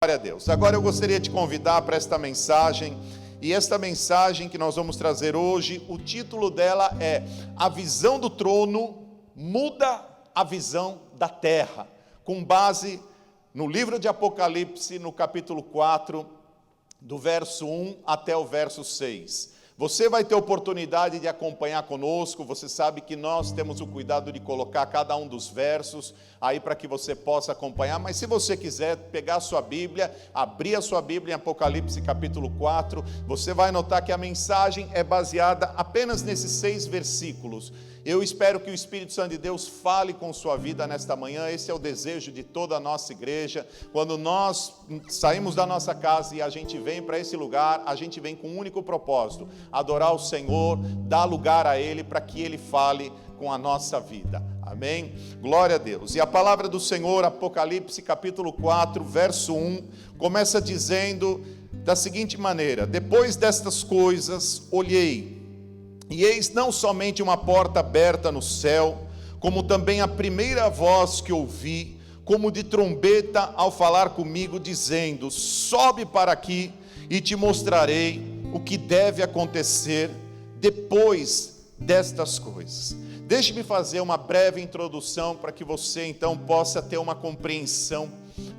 Glória a Deus. Agora eu gostaria de convidar para esta mensagem, e esta mensagem que nós vamos trazer hoje, o título dela é A Visão do Trono Muda a Visão da Terra, com base no livro de Apocalipse, no capítulo 4, do verso 1 até o verso 6. Você vai ter oportunidade de acompanhar conosco. Você sabe que nós temos o cuidado de colocar cada um dos versos aí para que você possa acompanhar, mas se você quiser pegar a sua Bíblia, abrir a sua Bíblia em Apocalipse capítulo 4, você vai notar que a mensagem é baseada apenas nesses 6 versículos. Eu espero que o Espírito Santo de Deus fale com sua vida nesta manhã. Esse é o desejo de toda a nossa igreja. Quando nós saímos da nossa casa e a gente vem para esse lugar, a gente vem com um único propósito: adorar o Senhor, dar lugar a Ele para que Ele fale com a nossa vida. Amém? Glória a Deus. E a palavra do Senhor, Apocalipse capítulo 4, verso 1, começa dizendo da seguinte maneira: depois destas coisas olhei, e eis não somente uma porta aberta no céu, como também a primeira voz que ouvi, como de trombeta ao falar comigo, dizendo: sobe para aqui e te mostrarei o que deve acontecer depois destas coisas. Deixe-me fazer uma breve introdução para que você então possa ter uma compreensão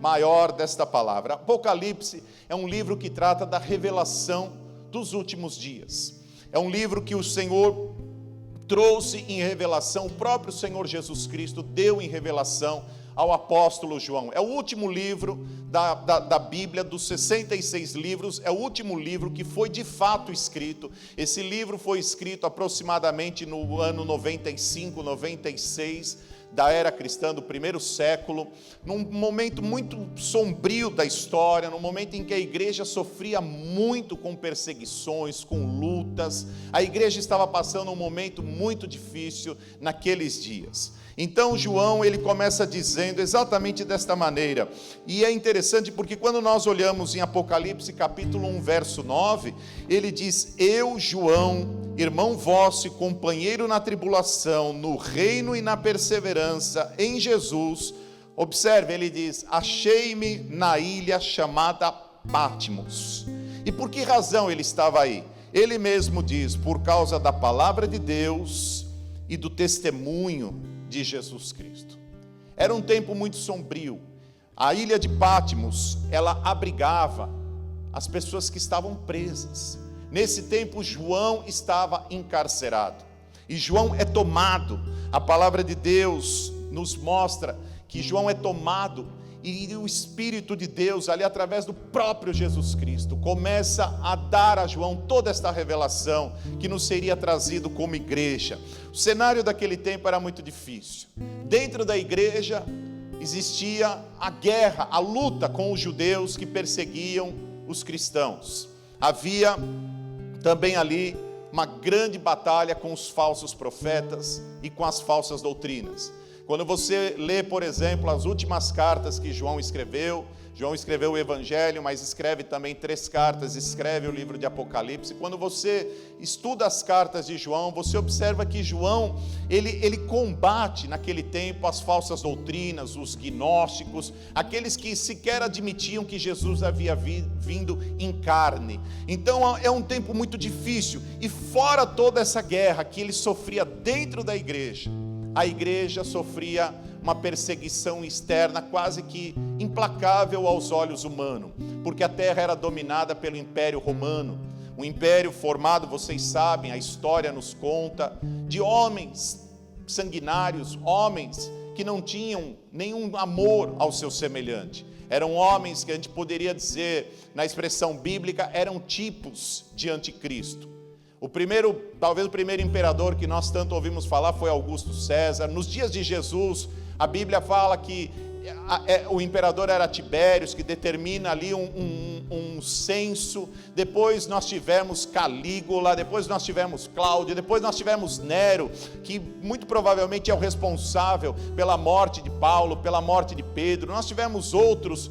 maior desta palavra. Apocalipse é um livro que trata da revelação dos últimos dias. É um livro que o Senhor trouxe em revelação, o próprio Senhor Jesus Cristo deu em revelação ao apóstolo João. É o último livro da Bíblia, dos 66 livros, é o último livro que foi de fato escrito. Esse livro foi escrito aproximadamente no ano 95, 96, da era cristã, do primeiro século, num momento muito sombrio da história, num momento em que a igreja sofria muito com perseguições, com lutas. A igreja estava passando um momento muito difícil naqueles dias. Então João, ele começa dizendo exatamente desta maneira, e é interessante porque quando nós olhamos em Apocalipse capítulo 1, verso 9, ele diz: eu, João, irmão vosso e companheiro na tribulação, no reino e na perseverança em Jesus. Observe, ele diz: achei-me na ilha chamada Patmos. E por que razão ele estava aí? Ele mesmo diz: por causa da palavra de Deus e do testemunho de Jesus Cristo. Era um tempo muito sombrio. A ilha de Patmos, ela abrigava as pessoas que estavam presas. Nesse tempo João estava encarcerado, e João é tomado. A palavra de Deus nos mostra que João é tomado, e o Espírito de Deus, ali através do próprio Jesus Cristo, começa a dar a João toda esta revelação que nos seria trazido como igreja. O cenário daquele tempo era muito difícil. Dentro da igreja existia a guerra, a luta com os judeus que perseguiam os cristãos. Havia também ali uma grande batalha com os falsos profetas e com as falsas doutrinas. Quando você lê, por exemplo, as últimas cartas que João escreveu o Evangelho, mas escreve também 3 cartas, escreve o livro de Apocalipse. Quando você estuda as cartas de João, você observa que João, ele combate naquele tempo as falsas doutrinas, os gnósticos, aqueles que sequer admitiam que Jesus havia vindo em carne. Então é um tempo muito difícil, e fora toda essa guerra que ele sofria dentro da igreja, a igreja sofria uma perseguição externa quase que implacável aos olhos humanos, porque a terra era dominada pelo Império Romano, um império formado, vocês sabem, a história nos conta, de homens sanguinários, homens que não tinham nenhum amor ao seu semelhante. Eram homens que a gente poderia dizer, na expressão bíblica, eram tipos de anticristo. Talvez o primeiro imperador que nós tanto ouvimos falar foi Augusto César. Nos dias de Jesus, a Bíblia fala que o imperador era Tibérios, que determina ali um censo. Depois nós tivemos Calígula, depois nós tivemos Cláudio, depois nós tivemos Nero, que muito provavelmente é o responsável pela morte de Paulo, pela morte de Pedro. Nós tivemos outros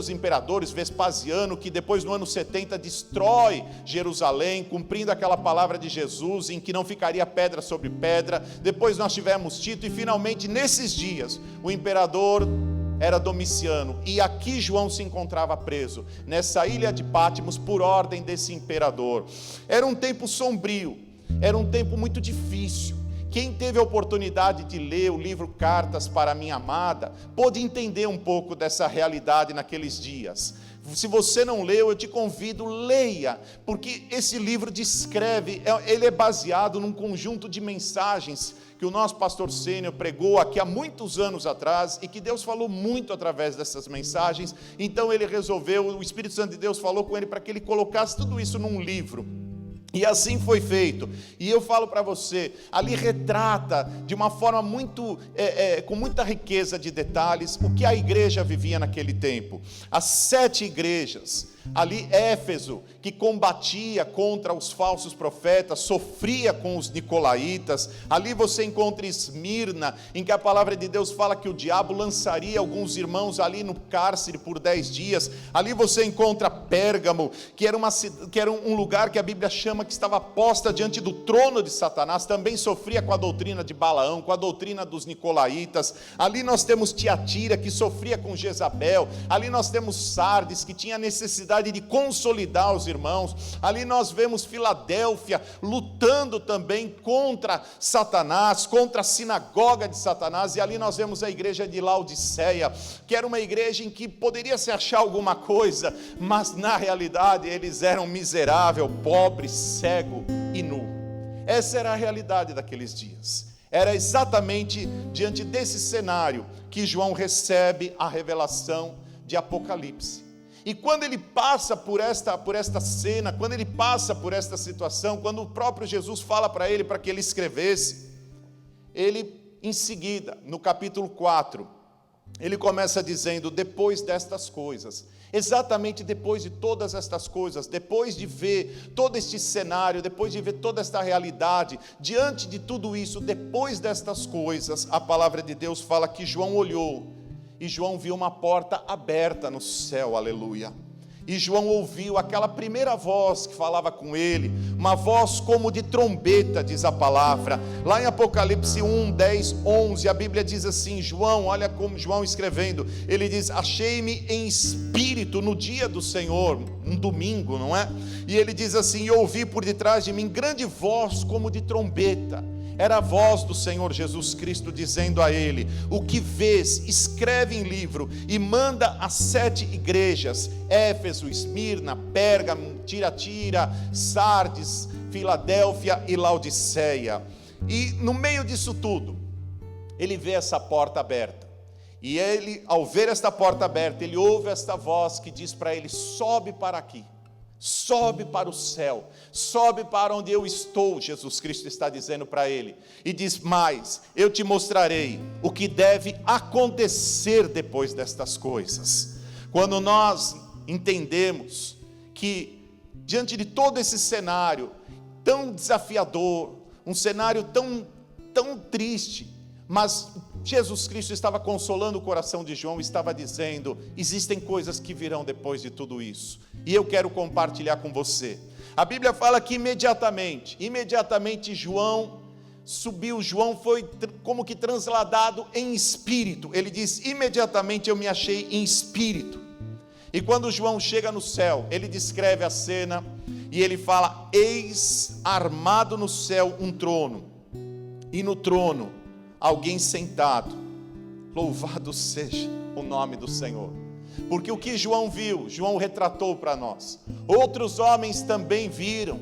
imperadores, Vespasiano, que depois no ano 70 destrói Jerusalém, cumprindo aquela palavra de Jesus, em que não ficaria pedra sobre pedra. Depois nós tivemos Tito, e finalmente nesses dias, o imperador era Domiciano, e aqui João se encontrava preso, nessa ilha de Patmos, por ordem desse imperador. Era um tempo sombrio, era um tempo muito difícil. Quem teve a oportunidade de ler o livro Cartas para Minha Amada, pôde entender um pouco dessa realidade naqueles dias. Se você não leu, eu te convido, leia, porque esse livro descreve, ele é baseado num conjunto de mensagens que o nosso pastor Sênior pregou aqui há muitos anos atrás, e que Deus falou muito através dessas mensagens. Então ele resolveu, o Espírito Santo de Deus falou com ele para que ele colocasse tudo isso num livro. E assim foi feito. E eu falo para você, ali retrata de uma forma muito, com muita riqueza de detalhes, o que a igreja vivia naquele tempo. As 7 igrejas, ali Éfeso, que combatia contra os falsos profetas, sofria com os nicolaítas. Ali você encontra Esmirna, em que a palavra de Deus fala que o diabo lançaria alguns irmãos ali no cárcere por 10 dias. Ali você encontra Pérgamo, que era um lugar que a Bíblia chama que estava posta diante do trono de Satanás, também sofria com a doutrina de Balaão, com a doutrina dos nicolaítas. Ali nós temos Tiatira, que sofria com Jezabel. Ali nós temos Sardes, que tinha necessidade de consolidar os irmãos. Ali nós vemos Filadélfia lutando também contra Satanás, contra a sinagoga de Satanás. E ali nós vemos a igreja de Laodiceia, que era uma igreja em que poderia se achar alguma coisa, mas na realidade eles eram miserável, pobre, cego e nu. Essa era a realidade daqueles dias. Era exatamente diante desse cenário que João recebe a revelação de Apocalipse. E quando ele passa por esta cena, quando ele passa por esta situação, quando o próprio Jesus fala para ele para que ele escrevesse, ele em seguida, no capítulo 4, ele começa dizendo: depois destas coisas, exatamente depois de todas estas coisas, depois de ver todo este cenário, depois de ver toda esta realidade, diante de tudo isso, depois destas coisas, a palavra de Deus fala que João olhou, e João viu uma porta aberta no céu, aleluia. E João ouviu aquela primeira voz que falava com ele, uma voz como de trombeta, diz a palavra. Lá em Apocalipse 1, 10, 11, a Bíblia diz assim, João, olha como João escrevendo, ele diz: achei-me em espírito no dia do Senhor, um domingo, não é? E ele diz assim: e ouvi por detrás de mim grande voz como de trombeta. Era a voz do Senhor Jesus Cristo dizendo a ele: o que vês, escreve em livro e manda às 7 igrejas, Éfeso, Esmirna, Pérgamo, Tiatira, Sardes, Filadélfia e Laodiceia. E no meio disso tudo, ele vê essa porta aberta. E ele, ao ver esta porta aberta, ele ouve esta voz que diz para ele: sobe para aqui. Sobe para o céu, sobe para onde eu estou, Jesus Cristo está dizendo para ele, e diz mais: eu te mostrarei o que deve acontecer depois destas coisas. Quando nós entendemos que diante de todo esse cenário tão desafiador, um cenário tão triste, mas Jesus Cristo estava consolando o coração de João, estava dizendo: existem coisas que virão depois de tudo isso, e eu quero compartilhar com você. A Bíblia fala que imediatamente João subiu, João foi como que transladado em espírito. Ele diz: imediatamente eu me achei em espírito. E quando João chega no céu, ele descreve a cena, e ele fala: eis armado no céu um trono, e no trono alguém sentado. Louvado seja o nome do Senhor. Porque o que João viu, João retratou para nós. Outros homens também viram,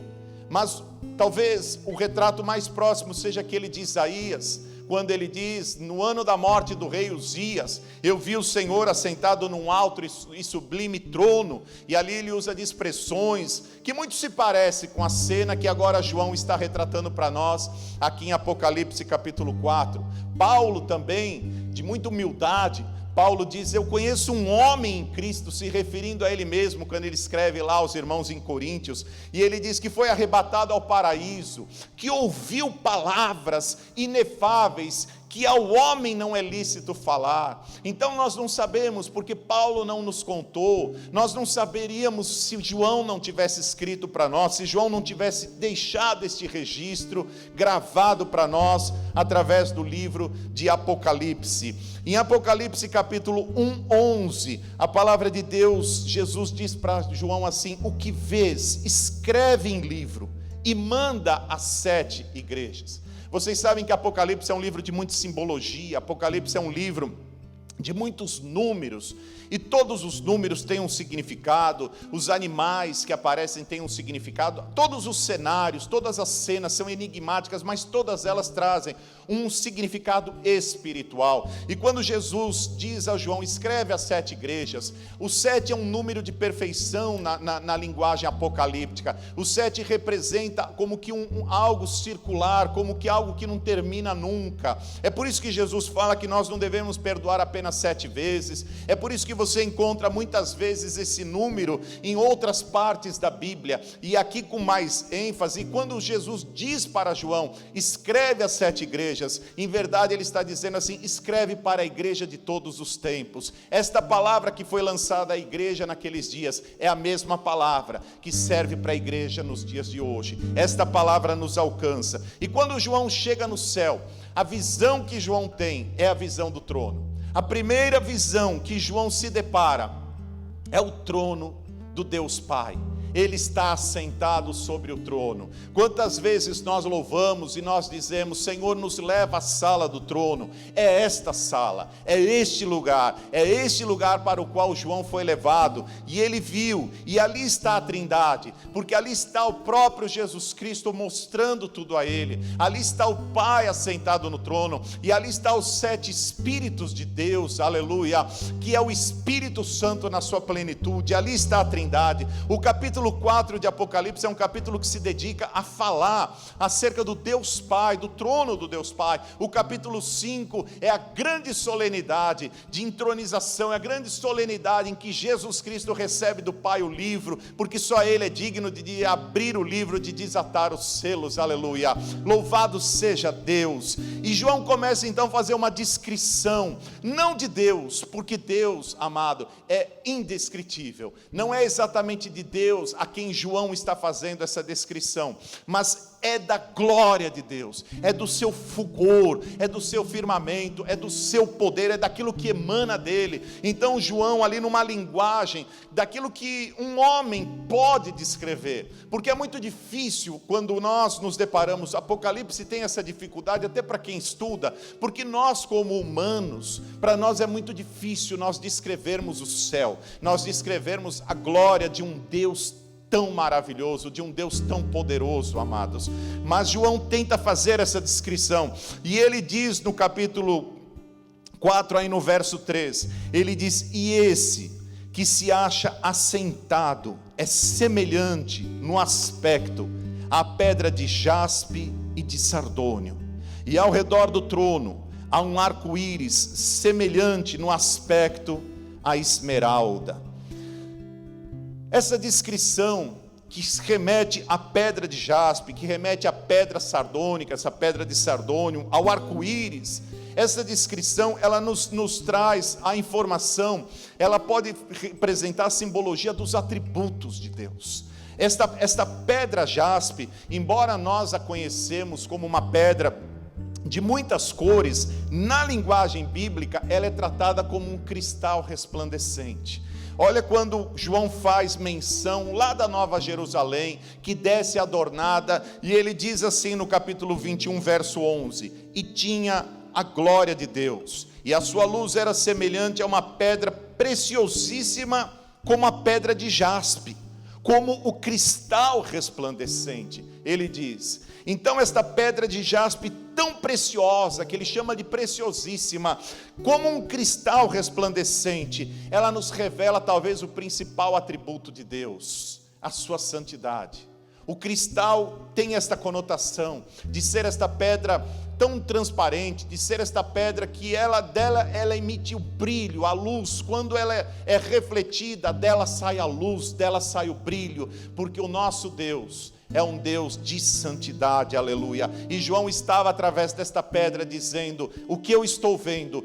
mas talvez o retrato mais próximo seja aquele de Isaías, quando ele diz: no ano da morte do rei Uzias, eu vi o Senhor assentado num alto e sublime trono. E ali ele usa de expressões que muito se parece com a cena que agora João está retratando para nós aqui em Apocalipse capítulo 4. Paulo também, de muita humildade, Paulo diz: eu conheço um homem em Cristo, se referindo a ele mesmo, quando ele escreve lá aos irmãos em Coríntios, e ele diz que foi arrebatado ao paraíso, que ouviu palavras inefáveis, que ao homem não é lícito falar. Então nós não sabemos, porque Paulo não nos contou, nós não saberíamos se João não tivesse escrito para nós, se João não tivesse deixado este registro gravado para nós, através do livro de Apocalipse. Em Apocalipse capítulo 1:11, a palavra de Deus, Jesus diz para João assim: o que vês, escreve em livro e manda às 7 igrejas. Vocês sabem que Apocalipse é um livro de muita simbologia, Apocalipse é um livro de muitos números, e todos os números têm um significado, os animais que aparecem têm um significado, todos os cenários, todas as cenas são enigmáticas, mas todas elas trazem um significado espiritual. E quando Jesus diz a João: escreve às 7 igrejas, o 7 é um número de perfeição na linguagem apocalíptica. O 7 representa como que algo circular, como que algo que não termina nunca. É por isso que Jesus fala que nós não devemos perdoar apenas 7 vezes. É por isso que você encontra muitas vezes esse número em outras partes da Bíblia, e aqui com mais ênfase. Quando Jesus diz para João: escreve às 7 igrejas, em verdade ele está dizendo assim: escreve para a igreja de todos os tempos. Esta palavra que foi lançada à igreja naqueles dias é a mesma palavra que serve para a igreja nos dias de hoje. Esta palavra nos alcança. E quando João chega no céu, a visão que João tem é a visão do trono. A primeira visão que João se depara é o trono do Deus Pai. Ele está assentado sobre o trono. Quantas vezes nós louvamos e nós dizemos: Senhor, nos leva à sala do trono. É esta sala, é este lugar para o qual João foi levado, e ele viu, e ali está a Trindade, porque ali está o próprio Jesus Cristo mostrando tudo a ele. Ali está o Pai assentado no trono, e ali está os 7 Espíritos de Deus, aleluia, que é o Espírito Santo na sua plenitude. Ali está a Trindade. O capítulo 4 de Apocalipse é um capítulo que se dedica a falar acerca do Deus Pai, do trono do Deus Pai. O capítulo 5 é a grande solenidade de entronização, é a grande solenidade em que Jesus Cristo recebe do Pai o livro, porque só Ele é digno de abrir o livro, de desatar os selos, aleluia. Louvado seja Deus. E João começa então a fazer uma descrição, não de Deus, porque Deus, amado, é indescritível. Não é exatamente de Deus a quem João está fazendo essa descrição, mas é da glória de Deus, é do seu fulgor, é do seu firmamento, é do seu poder, é daquilo que emana dele. Então João, ali numa linguagem daquilo que um homem pode descrever, porque é muito difícil quando nós nos deparamos. Apocalipse tem essa dificuldade até para quem estuda, porque nós como humanos, para nós é muito difícil nós descrevermos o céu, nós descrevermos a glória de um Deus tão maravilhoso, de um Deus tão poderoso, amados. Mas João tenta fazer essa descrição, e ele diz no capítulo 4, aí no verso 3, ele diz: e esse que se acha assentado é semelhante no aspecto à pedra de jaspe e de sardônio, e ao redor do trono há um arco-íris semelhante no aspecto à esmeralda. Essa descrição que remete à pedra de jaspe, que remete à pedra sardônica, essa pedra de sardônio, ao arco-íris, essa descrição, ela nos traz a informação, ela pode representar a simbologia dos atributos de Deus. Esta pedra jaspe, embora nós a conhecemos como uma pedra de muitas cores, na linguagem bíblica ela é tratada como um cristal resplandecente. Olha quando João faz menção lá da Nova Jerusalém, que desce adornada, e ele diz assim no capítulo 21, verso 11: e tinha a glória de Deus, e a sua luz era semelhante a uma pedra preciosíssima, como a pedra de jaspe, como o cristal resplandecente. Ele diz, então esta pedra de jaspe tão preciosa, que ele chama de preciosíssima, como um cristal resplandecente, ela nos revela talvez o principal atributo de Deus, a sua santidade. O cristal tem esta conotação de ser esta pedra tão transparente, de ser esta pedra que ela emite o brilho, a luz. Quando ela é refletida, dela sai a luz, dela sai o brilho, porque o nosso Deus é um Deus de santidade, aleluia. E João estava através desta pedra dizendo: o que eu estou vendo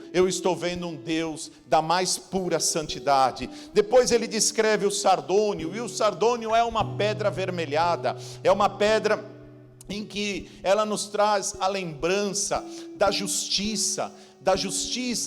um Deus da mais pura santidade. Depois ele descreve o sardônio, e o sardônio é uma pedra avermelhada, é uma pedra em que ela nos traz a lembrança da justiça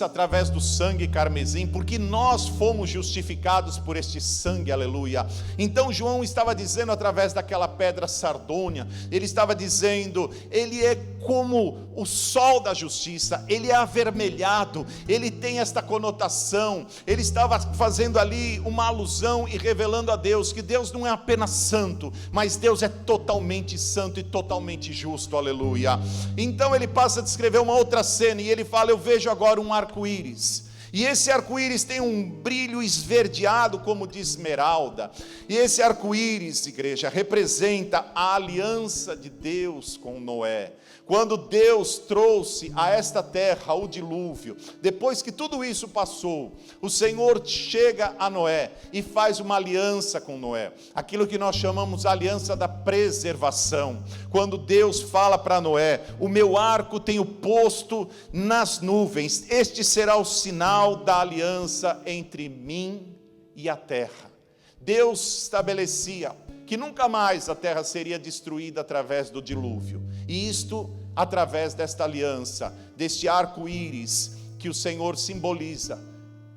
através do sangue carmesim, porque nós fomos justificados por este sangue, aleluia. Então João estava dizendo através daquela pedra sardônia, ele estava dizendo, ele é como o sol da justiça, ele é avermelhado, ele tem esta conotação, ele estava fazendo ali uma alusão e revelando a Deus, que Deus não é apenas santo, mas Deus é totalmente santo e totalmente justo, aleluia. Então ele passa a descrever uma outra cena, e ele fala: eu vejo agora um arco-íris, e esse arco-íris tem um brilho esverdeado como de esmeralda, e esse arco-íris, igreja, representa a aliança de Deus com Noé. Quando Deus trouxe a esta terra o dilúvio, depois que tudo isso passou, o Senhor chega a Noé e faz uma aliança com Noé, aquilo que nós chamamos a aliança da preservação. Quando Deus fala para Noé: o meu arco tenho posto nas nuvens, este será o sinal da aliança entre mim e a terra. Deus estabelecia que nunca mais a terra seria destruída através do dilúvio, e isto através desta aliança, deste arco-íris que o Senhor simboliza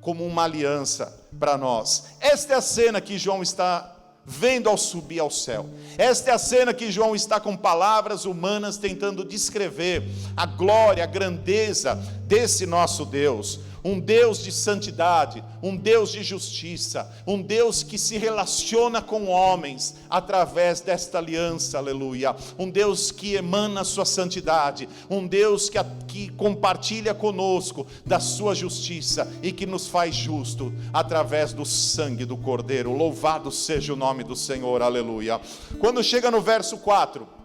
como uma aliança para nós. Esta é a cena que João está vendo ao subir ao céu. Esta é a cena que João está com palavras humanas tentando descrever a glória, a grandeza desse nosso Deus. Um Deus de santidade, um Deus de justiça, um Deus que se relaciona com homens através desta aliança, aleluia. Um Deus que emana a sua santidade, um Deus que compartilha conosco da sua justiça e que nos faz justo através do sangue do Cordeiro. Louvado seja o nome do Senhor, aleluia. Quando chega no verso 4,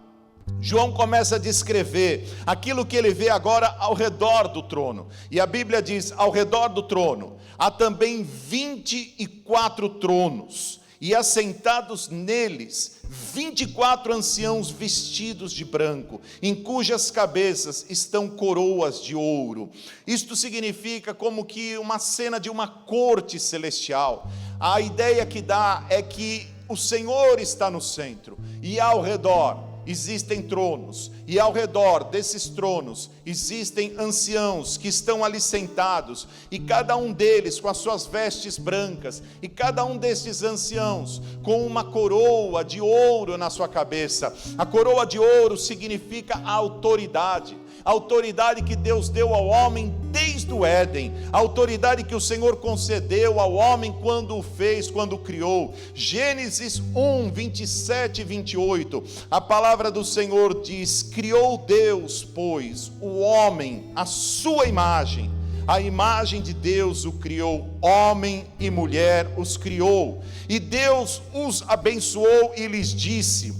João começa a descrever aquilo que ele vê agora ao redor do trono, e a Bíblia diz: ao redor do trono há também 24 tronos, e assentados neles 24 anciãos vestidos de branco, em cujas cabeças estão coroas de ouro. Isto significa como que uma cena de uma corte celestial. A ideia que dá é que o Senhor está no centro, e ao redor existem tronos, e ao redor desses tronos existem anciãos que estão ali sentados, e cada um deles com as suas vestes brancas, e cada um desses anciãos com uma coroa de ouro na sua cabeça. A coroa de ouro significa a autoridade que Deus deu ao homem desde o Éden, a autoridade que o Senhor concedeu ao homem quando o fez, quando o criou. Gênesis 1, 27 e 28, a palavra do Senhor diz: criou Deus, pois, o homem à sua imagem, a imagem de Deus o criou, homem e mulher os criou, e Deus os abençoou e lhes disse: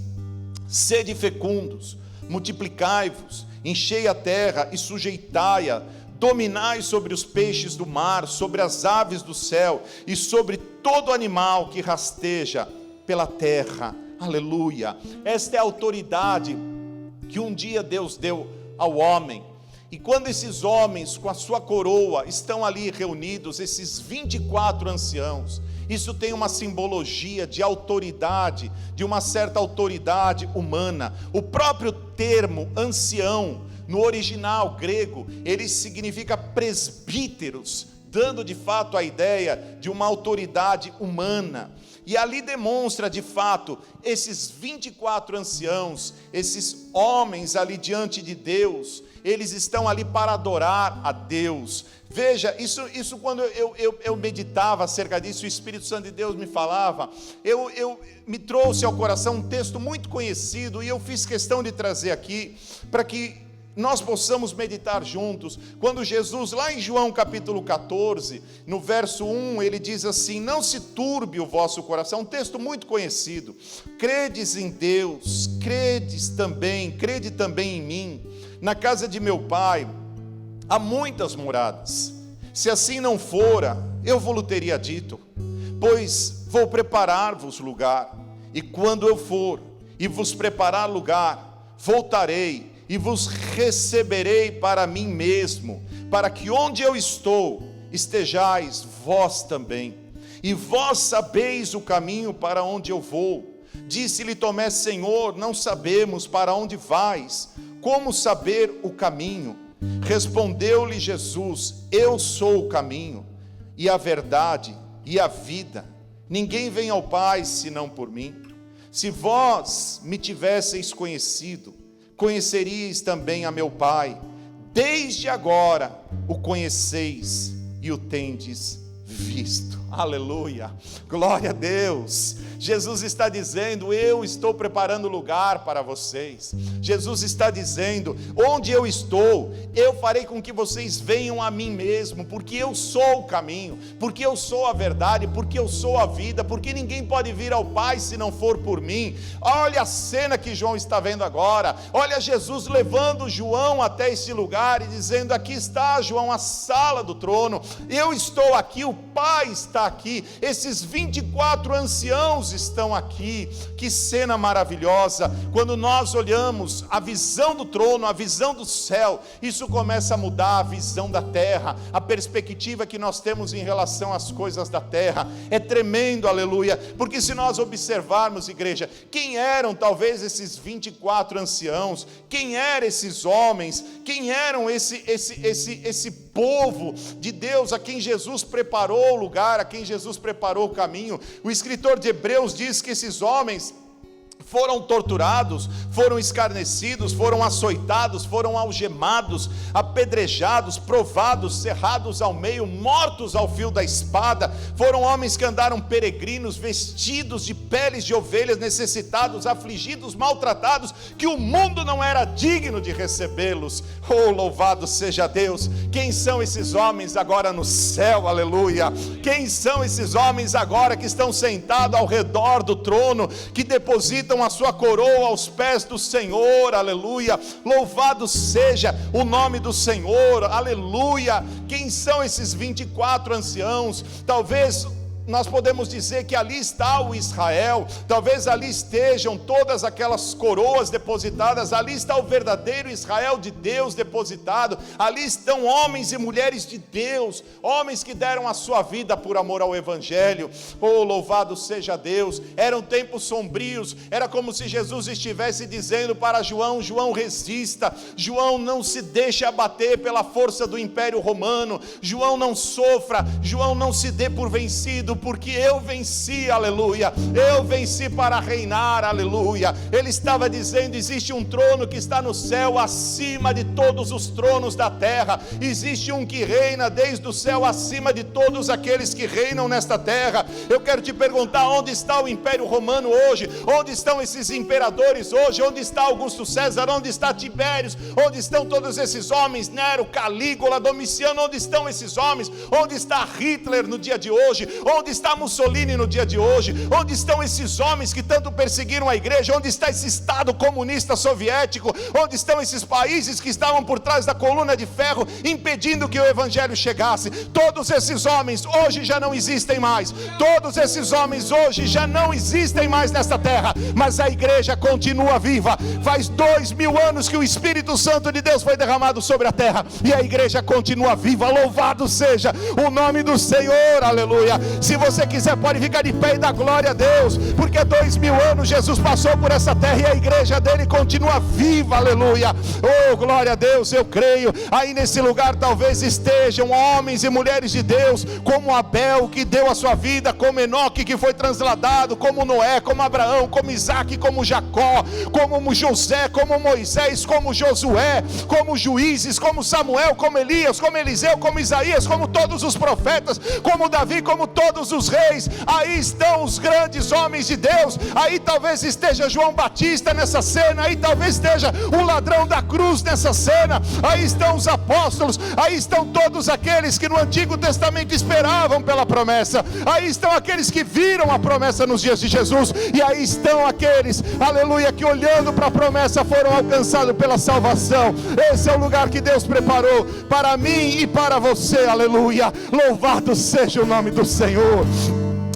sede fecundos, multiplicai-vos, enchei a terra e sujeitai-a, dominai sobre os peixes do mar, sobre as aves do céu e sobre todo animal que rasteja pela terra. Aleluia. Esta é a autoridade que um dia Deus deu ao homem. E quando esses homens com a sua coroa estão ali reunidos, esses 24 anciãos, isso tem uma simbologia de autoridade, de uma certa autoridade humana. O próprio termo ancião, no original grego, ele significa presbíteros, dando de fato a ideia de uma autoridade humana. E ali demonstra de fato esses 24 anciãos, esses homens ali diante de Deus, eles estão ali para adorar a Deus. Veja, isso quando eu meditava acerca disso, o Espírito Santo de Deus me falava, me trouxe ao coração um texto muito conhecido, e eu fiz questão de trazer aqui, para que nós possamos meditar juntos. Quando Jesus, lá em João capítulo 14, no verso 1, ele diz assim: não se turbe o vosso coração, um texto muito conhecido. Credes em Deus, crede também em mim. Na casa de meu pai há muitas moradas, se assim não fora, eu vou-lhe teria dito, pois vou preparar-vos lugar, e quando eu for e vos preparar lugar, voltarei e vos receberei para mim mesmo, para que onde eu estou, estejais vós também. E vós sabeis o caminho para onde eu vou. Disse-lhe Tomé: Senhor, não sabemos para onde vais, como saber o caminho? Respondeu-lhe Jesus: eu sou o caminho, e a verdade, e a vida. Ninguém vem ao Pai, senão por mim. Se vós me tivesseis conhecido, conheceríeis também a meu Pai. Desde agora o conheceis e o tendes visto. Aleluia, glória a Deus. Jesus está dizendo: eu estou preparando lugar para vocês. Jesus está dizendo: onde eu estou, eu farei com que vocês venham a mim mesmo, porque eu sou o caminho, porque eu sou a verdade, porque eu sou a vida, porque ninguém pode vir ao Pai se não for por mim. Olha a cena que João está vendo agora. Olha Jesus levando João até esse lugar e dizendo: aqui está, João, a sala do trono. Eu estou aqui, o Pai está aqui, esses 24 anciãos estão aqui. Que cena maravilhosa! Quando nós olhamos a visão do trono, a visão do céu, isso começa a mudar a visão da terra, a perspectiva que nós temos em relação às coisas da terra. É tremendo, aleluia, porque se nós observarmos, igreja, quem eram talvez esses 24 anciãos, quem eram esses homens, quem eram esse povo de Deus a quem Jesus preparou o lugar, a quem Jesus preparou o caminho. O escritor de Hebreus diz que esses homens foram torturados, foram escarnecidos, foram açoitados, foram algemados, apedrejados, provados, cerrados ao meio, mortos ao fio da espada. Foram homens que andaram peregrinos, vestidos de peles de ovelhas, necessitados, afligidos, maltratados, que o mundo não era digno de recebê-los. Oh, louvado seja Deus! Quem são esses homens agora no céu? Aleluia! Quem são esses homens agora que estão sentados ao redor do trono, que depositam a sua coroa aos pés do Senhor? Aleluia, louvado seja o nome do Senhor, aleluia. Quem são esses 24 anciãos? Talvez nós podemos dizer que ali está o Israel, talvez ali estejam todas aquelas coroas depositadas, ali está o verdadeiro Israel de Deus depositado, ali estão homens e mulheres de Deus, homens que deram a sua vida por amor ao Evangelho. Oh, louvado seja Deus! Eram tempos sombrios, era como se Jesus estivesse dizendo para João: João, resista, João, não se deixe abater pela força do Império Romano, João, não sofra, João, não se dê por vencido, porque eu venci, aleluia, eu venci para reinar, aleluia. Ele estava dizendo: existe um trono que está no céu, acima de todos os tronos da terra, existe um que reina desde o céu, acima de todos aqueles que reinam nesta terra. Eu quero te perguntar: onde está o Império Romano hoje? Onde estão esses imperadores hoje? Onde está Augusto César? Onde está Tibérios? Onde estão todos esses homens? Nero, Calígula, Domiciano? Onde estão esses homens? Onde está Hitler no dia de hoje? Onde está Mussolini no dia de hoje? Onde estão esses homens que tanto perseguiram a igreja? Onde está esse Estado comunista soviético? Onde estão esses países que estavam por trás da coluna de ferro, impedindo que o Evangelho chegasse? Todos esses homens hoje já não existem mais, todos esses homens hoje já não existem mais nesta terra, mas a igreja continua viva. Faz 2000 anos que o Espírito Santo de Deus foi derramado sobre a terra, e a igreja continua viva. Louvado seja o nome do Senhor, aleluia. Se você quiser, pode ficar de pé e dar glória a Deus, porque 2000 anos Jesus passou por essa terra e a igreja dele continua viva, aleluia. Oh, glória a Deus. Eu creio, aí nesse lugar talvez estejam homens e mulheres de Deus, como Abel, que deu a sua vida, como Enoque, que foi transladado, como Noé, como Abraão, como Isaac, como Jacó, como José, como Moisés, como Josué, como Juízes, como Samuel, como Elias, como Eliseu, como Isaías, como todos os profetas, como Davi, como todos os reis. Aí estão os grandes homens de Deus. Aí talvez esteja João Batista nessa cena, aí talvez esteja o ladrão da cruz nessa cena, aí estão os apóstolos, aí estão todos aqueles que no Antigo Testamento esperavam pela promessa, aí estão aqueles que viram a promessa nos dias de Jesus, e aí estão aqueles, aleluia, que olhando para a promessa foram alcançados pela salvação. Esse é o lugar que Deus preparou para mim e para você, aleluia. Louvado seja o nome do Senhor.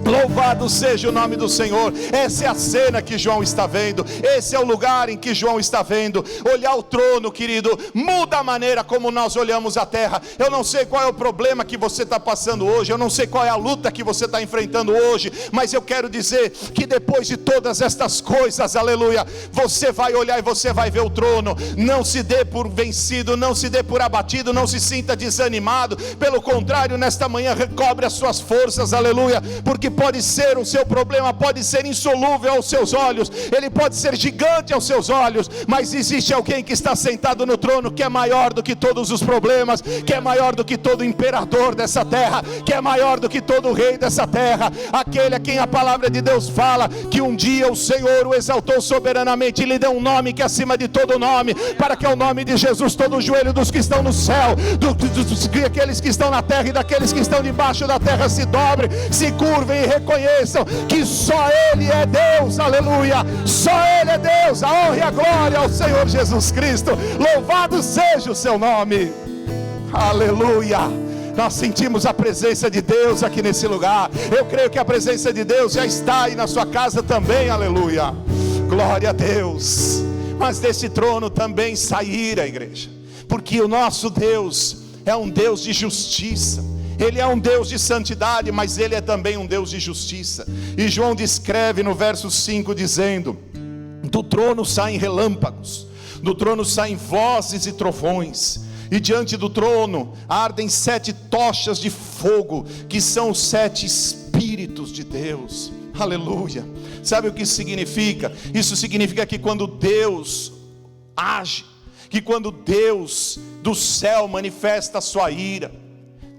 Louvado seja o nome do Senhor. Essa é a cena que João está vendo, esse é o lugar em que João está vendo. Olhar o trono, querido, muda a maneira como nós olhamos a terra. Eu não sei qual é o problema que você está passando hoje, eu não sei qual é a luta que você está enfrentando hoje, mas eu quero dizer que depois de todas estas coisas, aleluia, você vai olhar e você vai ver o trono. Não se dê por vencido, não se dê por abatido, não se sinta desanimado, pelo contrário, nesta manhã recobre as suas forças, aleluia, porque pode ser, o seu problema pode ser insolúvel aos seus olhos, ele pode ser gigante aos seus olhos, mas existe alguém que está sentado no trono, que é maior do que todos os problemas, que é maior do que todo imperador dessa terra, que é maior do que todo rei dessa terra, aquele a quem a palavra de Deus fala, que um dia o Senhor o exaltou soberanamente, e lhe deu um nome que é acima de todo nome, para que ao nome de Jesus todo o joelho dos que estão no céu, daqueles que estão na terra e daqueles que estão debaixo da terra se dobre, se curvem e reconheçam que só Ele é Deus, aleluia, só Ele é Deus. A honra e a glória ao Senhor Jesus Cristo, louvado seja o seu nome, aleluia. Nós sentimos a presença de Deus aqui nesse lugar, eu creio que a presença de Deus já está aí na sua casa também, aleluia, glória a Deus. Mas desse trono também sairá a igreja, porque o nosso Deus é um Deus de justiça, Ele é um Deus de santidade, mas Ele é também um Deus de justiça. E João descreve no verso 5 dizendo: do trono saem relâmpagos, do trono saem vozes e trovões, e diante do trono ardem 7 tochas de fogo, que são os 7 Espíritos de Deus, aleluia. Sabe o que isso significa? Isso significa que quando Deus age, que quando Deus do céu manifesta a sua ira,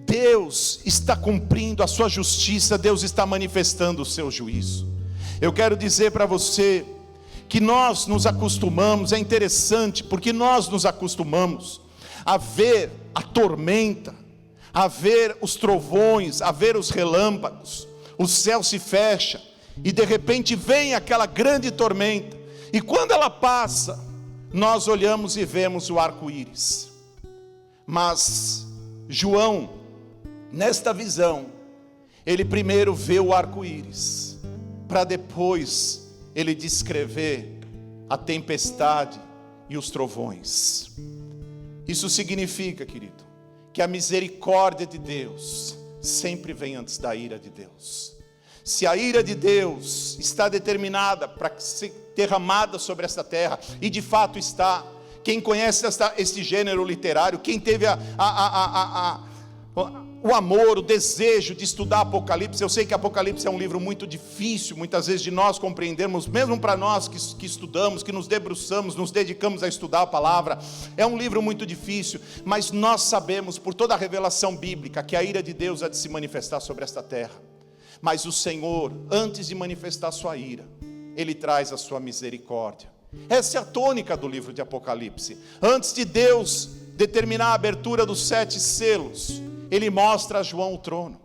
Deus está cumprindo a sua justiça, Deus está manifestando o seu juízo. Eu quero dizer para você que nós nos acostumamos, é interessante, porque nós nos acostumamos a ver a tormenta, a ver os trovões, a ver os relâmpagos, o céu se fecha, e de repente vem aquela grande tormenta, e quando ela passa, nós olhamos e vemos o arco-íris. Mas João, nesta visão, ele primeiro vê o arco-íris, para depois ele descrever a tempestade e os trovões. Isso significa, querido, que a misericórdia de Deus sempre vem antes da ira de Deus. Se a ira de Deus está determinada para ser derramada sobre esta terra, e de fato está, quem conhece este gênero literário, quem teve o amor, o desejo de estudar Apocalipse, eu sei que Apocalipse é um livro muito difícil, muitas vezes de nós compreendermos, mesmo para nós que estudamos, que nos debruçamos, nos dedicamos a estudar a palavra, é um livro muito difícil, mas nós sabemos por toda a revelação bíblica, que a ira de Deus há de se manifestar sobre esta terra. Mas o Senhor, antes de manifestar sua ira, Ele traz a sua misericórdia. Essa é a tônica do livro de Apocalipse. Antes de Deus determinar a abertura dos 7 selos, Ele mostra a João o trono.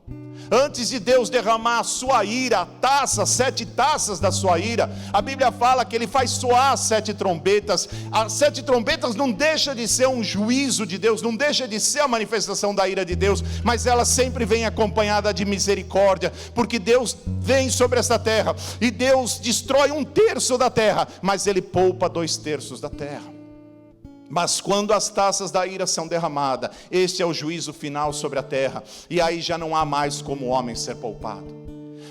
Antes de Deus derramar a sua ira, a taça, 7 taças da sua ira, a Bíblia fala que Ele faz soar as 7 trombetas. As 7 trombetas não deixa de ser um juízo de Deus, não deixa de ser a manifestação da ira de Deus, mas ela sempre vem acompanhada de misericórdia, porque Deus vem sobre esta terra, e Deus destrói 1/3 da terra, mas Ele poupa 2/3 da terra. Mas quando as taças da ira são derramadas, este é o juízo final sobre a terra, e aí já não há mais como o homem ser poupado.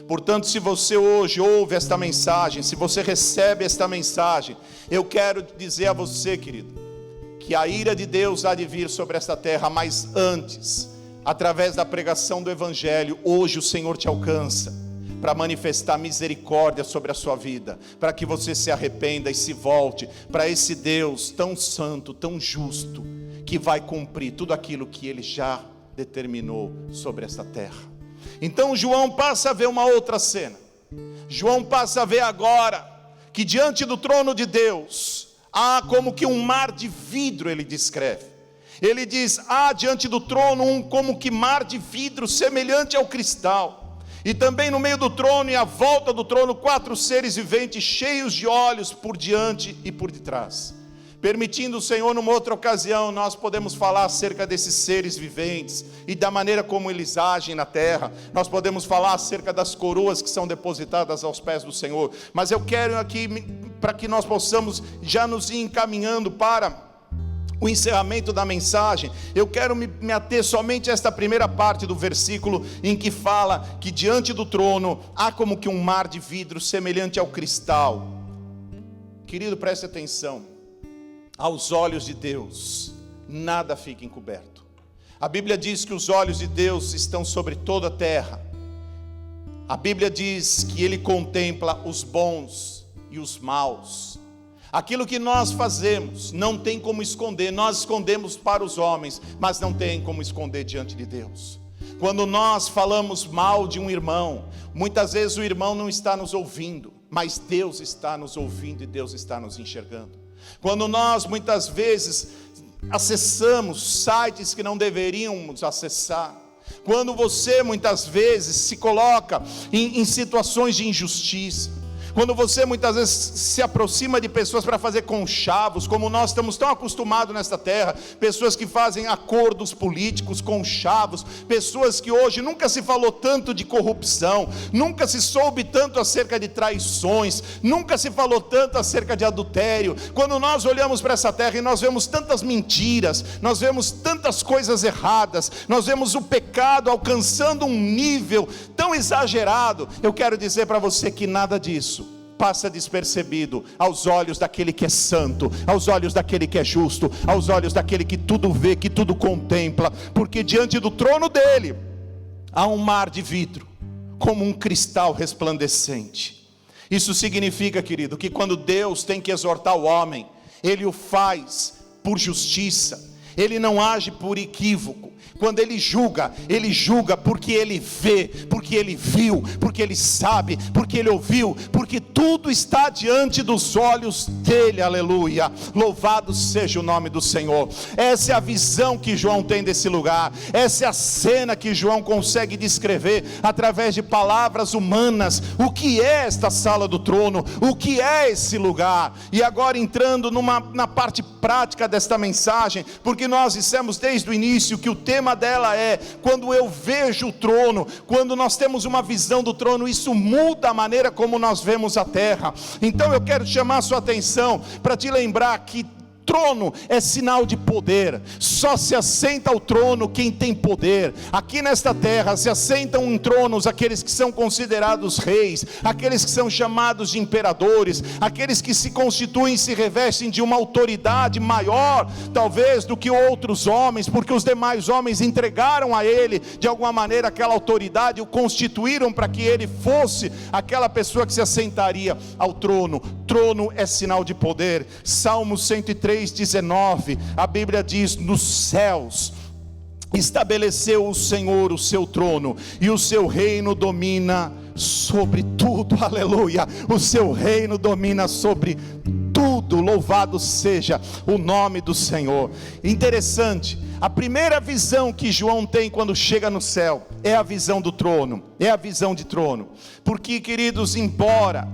Portanto, se você hoje ouve esta mensagem, se você recebe esta mensagem, eu quero dizer a você, querido, que a ira de Deus há de vir sobre esta terra, mas antes, através da pregação do Evangelho, hoje o Senhor te alcança para manifestar misericórdia sobre a sua vida, para que você se arrependa e se volte para esse Deus tão santo, tão justo, que vai cumprir tudo aquilo que Ele já determinou sobre esta terra. Então João passa a ver uma outra cena. João passa a ver agora que diante do trono de Deus há como que um mar de vidro, ele descreve. Ele diz: há diante do trono como que mar de vidro semelhante ao cristal. E também no meio do trono e à volta do trono 4 seres viventes cheios de olhos por diante e por detrás. Permitindo o Senhor, numa outra ocasião, nós podemos falar acerca desses seres viventes e da maneira como eles agem na terra. Nós podemos falar acerca das coroas que são depositadas aos pés do Senhor. Mas eu quero aqui, para que nós possamos já nos ir encaminhando para o encerramento da mensagem, eu quero me ater somente a esta primeira parte do versículo, em que fala que diante do trono há como que um mar de vidro semelhante ao cristal. Querido, preste atenção. Aos olhos de Deus, nada fica encoberto. A Bíblia diz que os olhos de Deus estão sobre toda a terra. A Bíblia diz que Ele contempla os bons e os maus. Aquilo que nós fazemos, não tem como esconder. Nós escondemos para os homens, mas não tem como esconder diante de Deus. Quando nós falamos mal de um irmão, muitas vezes o irmão não está nos ouvindo, mas Deus está nos ouvindo e Deus está nos enxergando. Quando nós muitas vezes acessamos sites que não deveríamos acessar, quando você muitas vezes se coloca em situações de injustiça, quando você muitas vezes se aproxima de pessoas para fazer conchavos, como nós estamos tão acostumados nesta terra, pessoas que fazem acordos políticos, conchavos, pessoas que hoje nunca se falou tanto de corrupção, nunca se soube tanto acerca de traições, nunca se falou tanto acerca de adultério. Quando nós olhamos para essa terra e nós vemos tantas mentiras, nós vemos tantas coisas erradas, nós vemos o pecado alcançando um nível tão exagerado, eu quero dizer para você que nada disso passa despercebido aos olhos daquele que é santo, aos olhos daquele que é justo, aos olhos daquele que tudo vê, que tudo contempla, porque diante do trono dele há um mar de vidro, como um cristal resplandecente. Isso significa, querido, que quando Deus tem que exortar o homem, Ele o faz por justiça, Ele não age por equívoco. Quando Ele julga porque Ele vê, porque Ele viu, porque Ele sabe, porque Ele ouviu, porque tudo está diante dos olhos dEle, aleluia, louvado seja o nome do Senhor. Essa é a visão que João tem desse lugar, essa é a cena que João consegue descrever, através de palavras humanas, o que é esta sala do trono, o que é esse lugar. E agora entrando na parte prática desta mensagem, porque nós dissemos desde o início que o tema dela é: quando eu vejo o trono, quando nós temos uma visão do trono, isso muda a maneira como nós vemos a terra. Então eu quero chamar a sua atenção para te lembrar que trono é sinal de poder. Só se assenta ao trono quem tem poder. Aqui nesta terra se assentam em tronos aqueles que são considerados reis, aqueles que são chamados de imperadores, aqueles que se constituem, se revestem de uma autoridade maior talvez do que outros homens, porque os demais homens entregaram a ele de alguma maneira aquela autoridade, o constituíram para que ele fosse aquela pessoa que se assentaria ao trono. Trono é sinal de poder. Salmo 103:19, a Bíblia diz: nos céus estabeleceu o Senhor o seu trono, e o seu reino domina sobre tudo, aleluia, o seu reino domina sobre tudo, louvado seja o nome do Senhor. Interessante, a primeira visão que João tem quando chega no céu é a visão do trono, é a visão de trono, porque, queridos, embora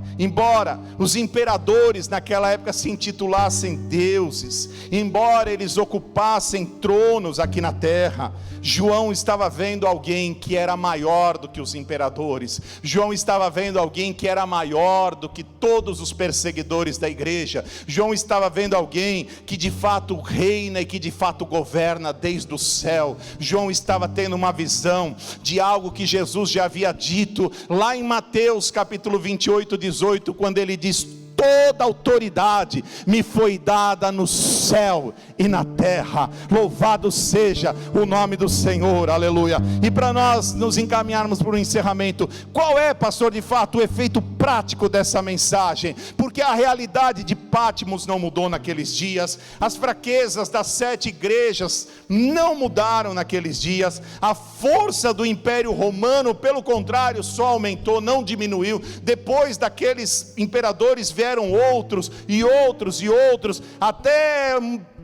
os imperadores naquela época se intitulassem deuses, embora eles ocupassem tronos aqui na terra, João estava vendo alguém que era maior do que os imperadores. João estava vendo alguém que era maior do que todos os perseguidores da igreja. João estava vendo alguém que de fato reina e que de fato governa desde o céu. João estava tendo uma visão de algo que Jesus já havia dito lá em Mateus capítulo 28:18, quando ele diz: toda autoridade me foi dada no céu e na terra, louvado seja o nome do Senhor, aleluia. E para nós nos encaminharmos para o encerramento, qual é, pastor, de fato o efeito prático dessa mensagem? Porque a realidade de Patmos não mudou naqueles dias, as fraquezas das 7 igrejas não mudaram naqueles dias, a força do Império Romano, pelo contrário, só aumentou, não diminuiu. Depois daqueles imperadores vieram outros e outros e outros, até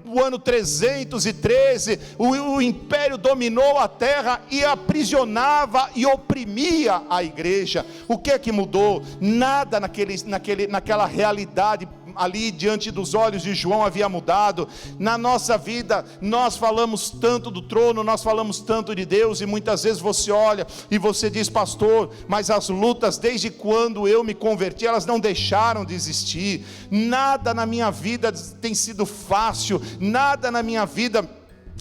o ano 313, o império dominou a terra e aprisionava e oprimia a igreja. O que é que mudou? Nada naquela realidade ali diante dos olhos de João havia mudado. Na nossa vida, nós falamos tanto do trono, nós falamos tanto de Deus, e muitas vezes você olha e você diz: pastor, mas as lutas desde quando eu me converti, elas não deixaram de existir. Nada na minha vida tem sido fácil, nada na minha vida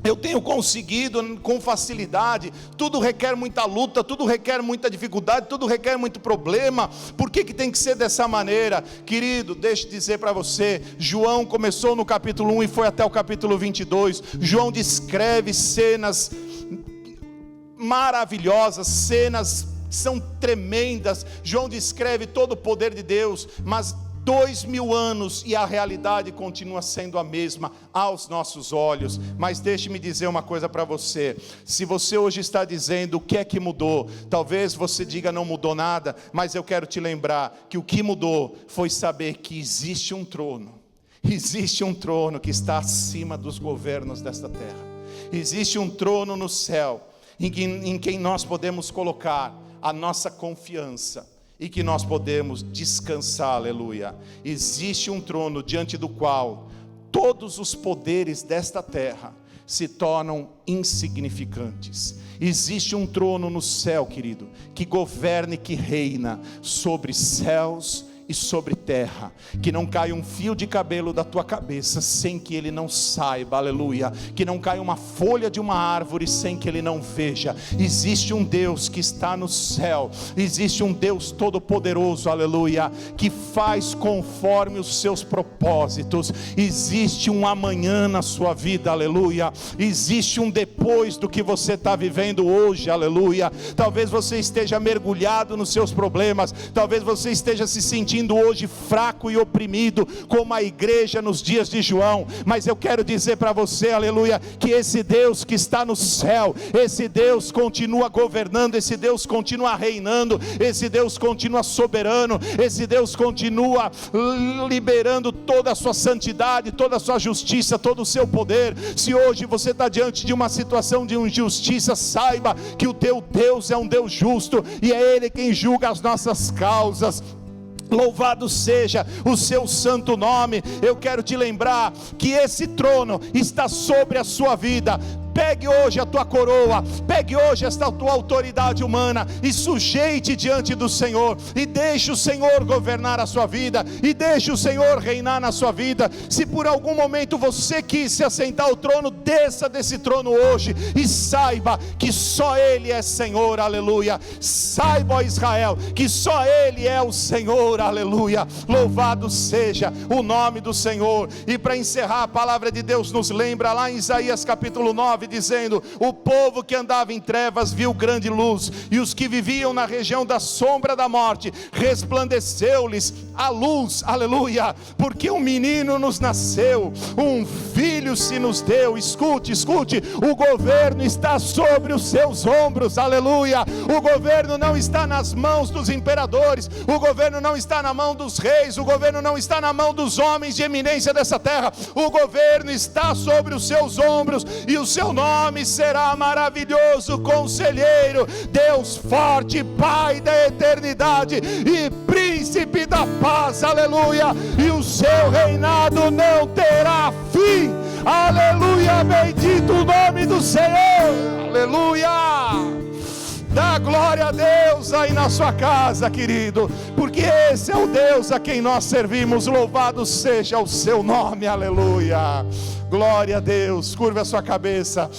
eu tenho conseguido com facilidade. Tudo requer muita luta, tudo requer muita dificuldade, tudo requer muito problema. Por que tem que ser dessa maneira? Querido, deixa eu dizer para você, João começou no capítulo 1 e foi até o capítulo 22, João descreve cenas maravilhosas, cenas que são tremendas. João descreve todo o poder de Deus, mas 2000 anos e a realidade continua sendo a mesma aos nossos olhos. Mas deixe-me dizer uma coisa para você: se você hoje está dizendo o que é que mudou, talvez você diga não mudou nada, mas eu quero te lembrar que o que mudou foi saber que existe um trono que está acima dos governos desta terra. Existe um trono no céu em quem nós podemos colocar a nossa confiança e que nós podemos descansar, aleluia. Existe um trono diante do qual todos os poderes desta terra se tornam insignificantes. Existe um trono no céu, querido, que governa e que reina sobre céus e sobre terra, que não cai um fio de cabelo da tua cabeça sem que ele não saiba, aleluia, que não cai uma folha de uma árvore sem que ele não veja. Existe um Deus que está no céu, existe um Deus todo poderoso, aleluia, que faz conforme os seus propósitos. Existe um amanhã na sua vida, aleluia, existe um depois do que você está vivendo hoje, aleluia. Talvez você esteja mergulhado nos seus problemas, talvez você esteja se sentindo hoje fraco e oprimido, como a igreja nos dias de João, mas eu quero dizer para você, aleluia, que esse Deus que está no céu, esse Deus continua governando, esse Deus continua reinando, esse Deus continua soberano, esse Deus continua liberando toda a sua santidade, toda a sua justiça, todo o seu poder. Se hoje você está diante de uma situação de injustiça, saiba que o teu Deus é um Deus justo, e é Ele quem julga as nossas causas. Louvado seja o seu santo nome. Eu quero te lembrar que esse trono está sobre a sua vida. Pegue hoje a tua coroa, pegue hoje esta tua autoridade humana e sujeite diante do Senhor, e deixe o Senhor governar a sua vida, e deixe o Senhor reinar na sua vida. Se por algum momento você quis se assentar ao trono, desça desse trono hoje e saiba que só Ele é Senhor, aleluia. Saiba, ó Israel, que só Ele é o Senhor, aleluia. Louvado seja o nome do Senhor. E para encerrar, a palavra de Deus nos lembra lá em Isaías capítulo 9, dizendo: o povo que andava em trevas viu grande luz, e os que viviam na região da sombra da morte, resplandeceu-lhes a luz, aleluia, porque um menino nos nasceu, um filho se nos deu. Escute, escute, o governo está sobre os seus ombros, aleluia. O governo não está nas mãos dos imperadores, o governo não está na mão dos reis, o governo não está na mão dos homens de eminência dessa terra, o governo está sobre os seus ombros, e o seu nome será maravilhoso Conselheiro, Deus forte, Pai da eternidade e Príncipe da paz, aleluia. E o seu reinado não terá fim, aleluia. Bendito o nome do Senhor, aleluia. Dá glória a Deus aí na sua casa, querido, porque esse é o Deus a quem nós servimos. Louvado seja o seu nome, aleluia. Glória a Deus. Curva a sua cabeça.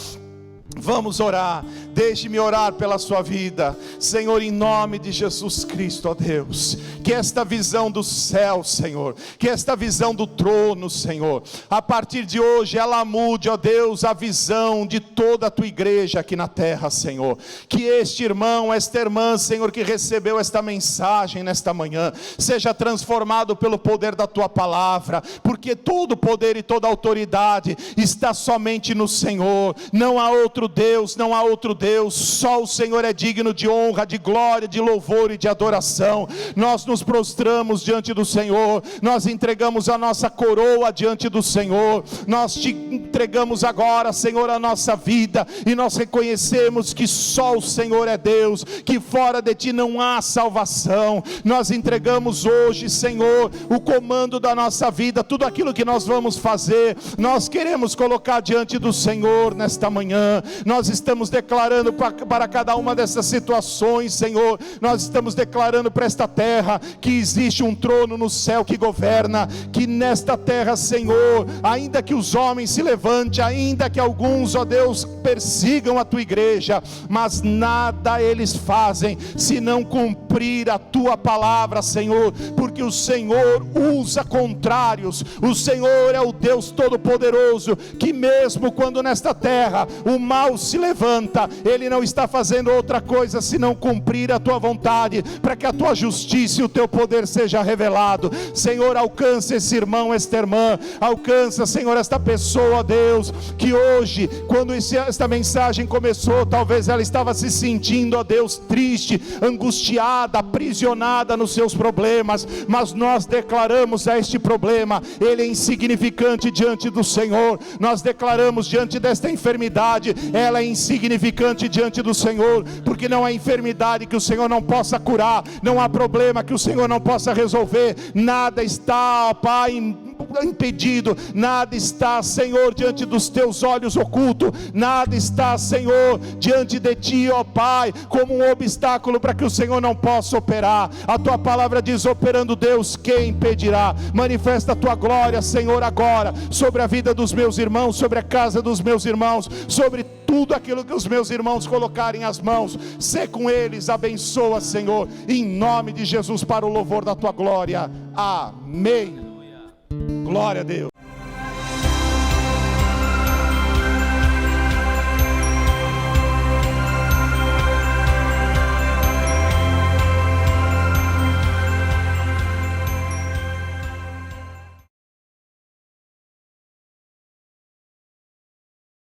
Vamos orar. Deixe-me orar pela sua vida, Senhor, em nome de Jesus Cristo, ó Deus. Que esta visão do céu, Senhor, que esta visão do trono, Senhor, a partir de hoje ela mude, ó Deus, a visão de toda a tua igreja aqui na terra, Senhor. Que este irmão, esta irmã, Senhor, que recebeu esta mensagem nesta manhã, seja transformado pelo poder da tua palavra, porque todo poder e toda autoridade está somente no Senhor. Não há outro Deus, não há outro Deus, só o Senhor é digno de honra, de glória, de louvor e de adoração. Nós nos prostramos diante do Senhor, nós entregamos a nossa coroa diante do Senhor, nós te entregamos agora, Senhor, a nossa vida, e nós reconhecemos que só o Senhor é Deus, que fora de ti não há salvação. Nós entregamos hoje, Senhor, o comando da nossa vida, tudo aquilo que nós vamos fazer, nós queremos colocar diante do Senhor nesta manhã. Nós estamos declarando para cada uma dessas situações, Senhor, nós estamos declarando para esta terra que existe um trono no céu que governa, que nesta terra, Senhor, ainda que os homens se levantem, ainda que alguns, ó Deus, persigam a tua igreja, mas nada eles fazem se não cumprir a tua palavra, Senhor, porque o Senhor usa contrários. O Senhor é o Deus Todo-Poderoso, que mesmo quando nesta terra o mal se levanta, Ele não está fazendo outra coisa senão cumprir a tua vontade, para que a tua justiça e o teu poder seja revelado. Senhor, alcança esse irmão, esta irmã, alcança, Senhor, esta pessoa, Deus, que hoje, quando esta mensagem começou, talvez ela estava se sentindo, ó Deus, triste, angustiada, aprisionada nos seus problemas, mas nós declaramos a este problema, ele é insignificante diante do Senhor. Nós declaramos diante desta enfermidade, ela é insignificante diante do Senhor, porque não há enfermidade que o Senhor não possa curar, não há problema que o Senhor não possa resolver. Nada está, ó Pai, impedido, nada está, Senhor, diante dos teus olhos oculto, nada está, Senhor, diante de ti, ó Pai, como um obstáculo para que o Senhor não possa operar. A tua palavra diz: operando Deus, quem impedirá? Manifesta a tua glória, Senhor, agora, sobre a vida dos meus irmãos, sobre a casa dos meus irmãos, sobre tudo aquilo que os meus irmãos colocarem as mãos. Sê com eles, abençoa, Senhor, em nome de Jesus, para o louvor da tua glória. Amém. Glória a Deus.